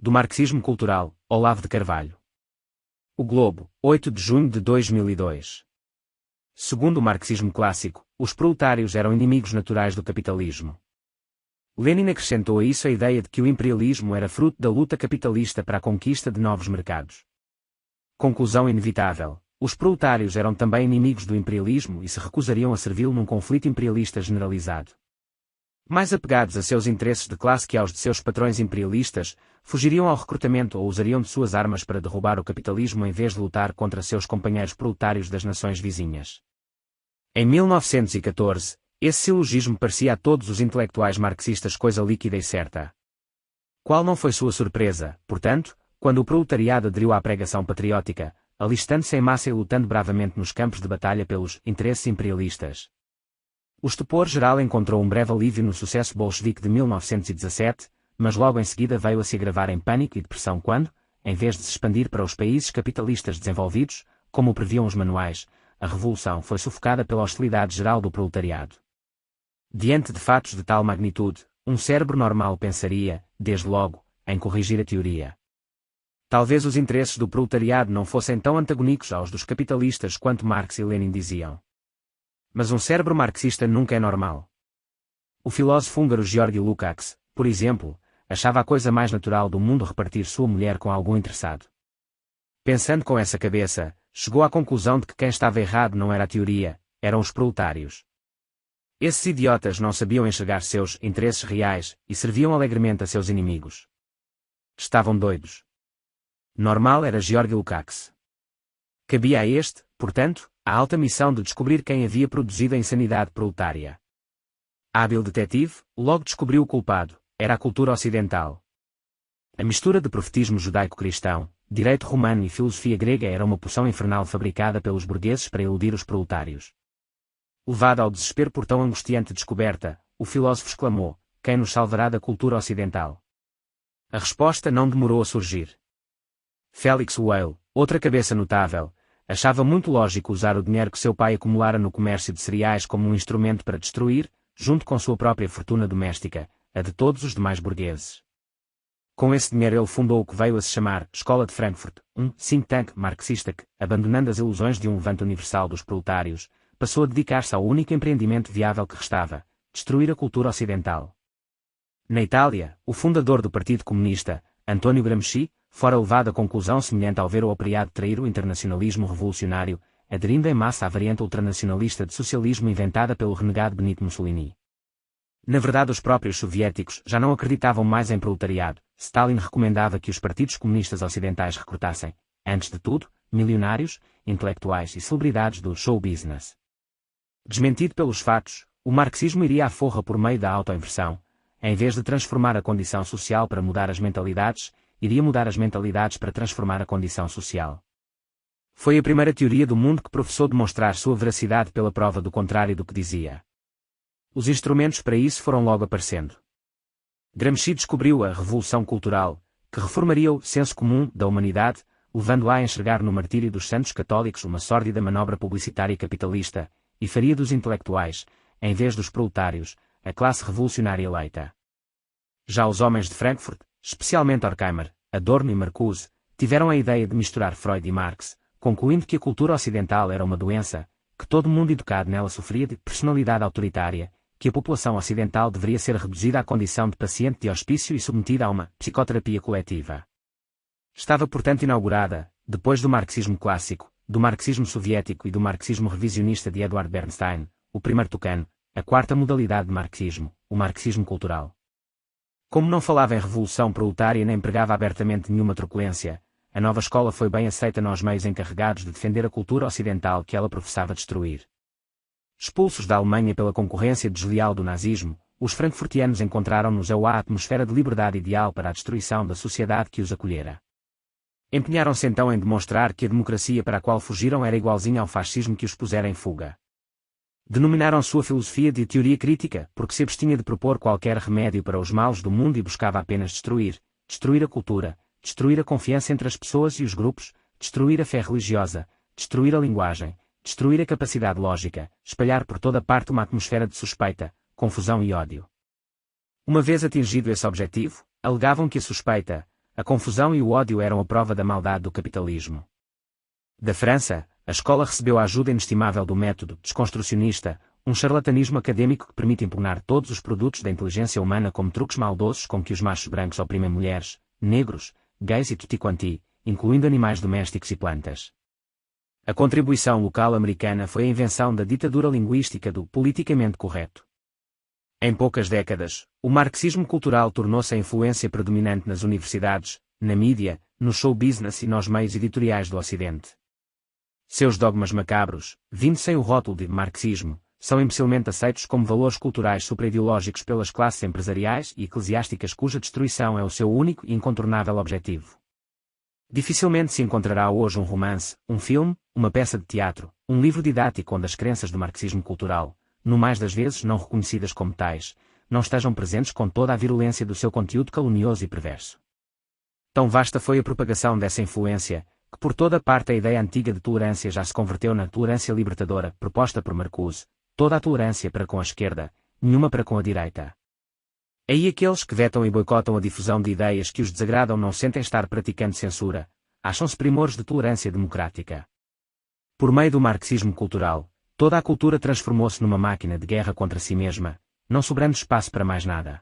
Do marxismo cultural, Olavo de Carvalho. O Globo, 8 de junho de 2002. Segundo o marxismo clássico, os proletários eram inimigos naturais do capitalismo. Lenin acrescentou a isso a ideia de que o imperialismo era fruto da luta capitalista para a conquista de novos mercados. Conclusão inevitável: os proletários eram também inimigos do imperialismo e se recusariam a servi-lo num conflito imperialista generalizado. Mais apegados a seus interesses de classe que aos de seus patrões imperialistas, fugiriam ao recrutamento ou usariam de suas armas para derrubar o capitalismo em vez de lutar contra seus companheiros proletários das nações vizinhas. Em 1914, esse silogismo parecia a todos os intelectuais marxistas coisa líquida e certa. Qual não foi sua surpresa, portanto, quando o proletariado aderiu à pregação patriótica, alistando-se em massa e lutando bravamente nos campos de batalha pelos interesses imperialistas? O estupor geral encontrou um breve alívio no sucesso bolchevique de 1917, mas logo em seguida veio a se agravar em pânico e depressão quando, em vez de se expandir para os países capitalistas desenvolvidos, como previam os manuais, a revolução foi sufocada pela hostilidade geral do proletariado. Diante de fatos de tal magnitude, um cérebro normal pensaria, desde logo, em corrigir a teoria. Talvez os interesses do proletariado não fossem tão antagônicos aos dos capitalistas quanto Marx e Lenin diziam. Mas um cérebro marxista nunca é normal. O filósofo húngaro György Lukács, por exemplo, achava a coisa mais natural do mundo repartir sua mulher com algum interessado. Pensando com essa cabeça, chegou à conclusão de que quem estava errado não era a teoria, eram os proletários. Esses idiotas não sabiam enxergar seus interesses reais e serviam alegremente a seus inimigos. Estavam doidos. Normal era György Lukács. Cabia a este, portanto, a alta missão de descobrir quem havia produzido a insanidade proletária. Hábil detetive, logo descobriu o culpado: era a cultura ocidental. A mistura de profetismo judaico-cristão, direito romano e filosofia grega era uma poção infernal fabricada pelos burgueses para iludir os proletários. Levado ao desespero por tão angustiante descoberta, o filósofo exclamou: quem nos salvará da cultura ocidental? A resposta não demorou a surgir. Félix Weil, outra cabeça notável, achava muito lógico usar o dinheiro que seu pai acumulara no comércio de cereais como um instrumento para destruir, junto com sua própria fortuna doméstica, a de todos os demais burgueses. Com esse dinheiro ele fundou o que veio a se chamar Escola de Frankfurt, um think tank marxista que, abandonando as ilusões de um levante universal dos proletários, passou a dedicar-se ao único empreendimento viável que restava: destruir a cultura ocidental. Na Itália, o fundador do Partido Comunista, Antonio Gramsci, fora levado a conclusão semelhante ao ver o operariado trair o internacionalismo revolucionário, aderindo em massa à variante ultranacionalista de socialismo inventada pelo renegado Benito Mussolini. Na verdade, os próprios soviéticos já não acreditavam mais em proletariado. Stalin recomendava que os partidos comunistas ocidentais recrutassem, antes de tudo, milionários, intelectuais e celebridades do show business. Desmentido pelos fatos, o marxismo iria à forra por meio da autoinversão. Em vez de transformar a condição social para mudar as mentalidades, iria mudar as mentalidades para transformar a condição social. Foi a primeira teoria do mundo que professou demonstrar sua veracidade pela prova do contrário do que dizia. Os instrumentos para isso foram logo aparecendo. Gramsci descobriu a revolução cultural, que reformaria o senso comum da humanidade, levando-a a enxergar no martírio dos santos católicos uma sórdida manobra publicitária capitalista, e faria dos intelectuais, em vez dos proletários, a classe revolucionária eleita. Já os homens de Frankfurt, especialmente Horkheimer, Adorno e Marcuse, tiveram a ideia de misturar Freud e Marx, concluindo que a cultura ocidental era uma doença, que todo mundo educado nela sofria de personalidade autoritária, que a população ocidental deveria ser reduzida à condição de paciente de hospício e submetida a uma psicoterapia coletiva. Estava portanto inaugurada, depois do marxismo clássico, do marxismo soviético e do marxismo revisionista de Edward Bernstein, o primeiro tucano, a quarta modalidade de marxismo, o marxismo cultural. Como não falava em revolução proletária nem pregava abertamente nenhuma truculência, a nova escola foi bem aceita nos meios encarregados de defender a cultura ocidental que ela professava destruir. Expulsos da Alemanha pela concorrência desleal do nazismo, os frankfurtianos encontraram-nos a atmosfera de liberdade ideal para a destruição da sociedade que os acolhera. Empenharam-se então em demonstrar que a democracia para a qual fugiram era igualzinha ao fascismo que os pusera em fuga. Denominaram sua filosofia de teoria crítica, porque se abstinha de propor qualquer remédio para os males do mundo e buscava apenas destruir a cultura, destruir a confiança entre as pessoas e os grupos, destruir a fé religiosa, destruir a linguagem, destruir a capacidade lógica, espalhar por toda parte uma atmosfera de suspeita, confusão e ódio. Uma vez atingido esse objetivo, alegavam que a suspeita, a confusão e o ódio eram a prova da maldade do capitalismo. Da França, a escola recebeu a ajuda inestimável do método desconstrucionista, um charlatanismo acadêmico que permite impugnar todos os produtos da inteligência humana como truques maldosos com que os machos brancos oprimem mulheres, negros, gays e tutti quanti, incluindo animais domésticos e plantas. A contribuição local americana foi a invenção da ditadura linguística do politicamente correto. Em poucas décadas, o marxismo cultural tornou-se a influência predominante nas universidades, na mídia, no show business e nos meios editoriais do Ocidente. Seus dogmas macabros, vindo sem o rótulo de marxismo, são imbecilmente aceitos como valores culturais supra-ideológicos pelas classes empresariais e eclesiásticas cuja destruição é o seu único e incontornável objetivo. Dificilmente se encontrará hoje um romance, um filme, uma peça de teatro, um livro didático onde as crenças do marxismo cultural, no mais das vezes não reconhecidas como tais, não estejam presentes com toda a virulência do seu conteúdo calunioso e perverso. Tão vasta foi a propagação dessa influência, que por toda parte a ideia antiga de tolerância já se converteu na tolerância libertadora proposta por Marcuse, toda a tolerância para com a esquerda, nenhuma para com a direita. Aí aqueles que vetam e boicotam a difusão de ideias que os desagradam não sentem estar praticando censura, acham-se primores de tolerância democrática. Por meio do marxismo cultural, toda a cultura transformou-se numa máquina de guerra contra si mesma, não sobrando espaço para mais nada.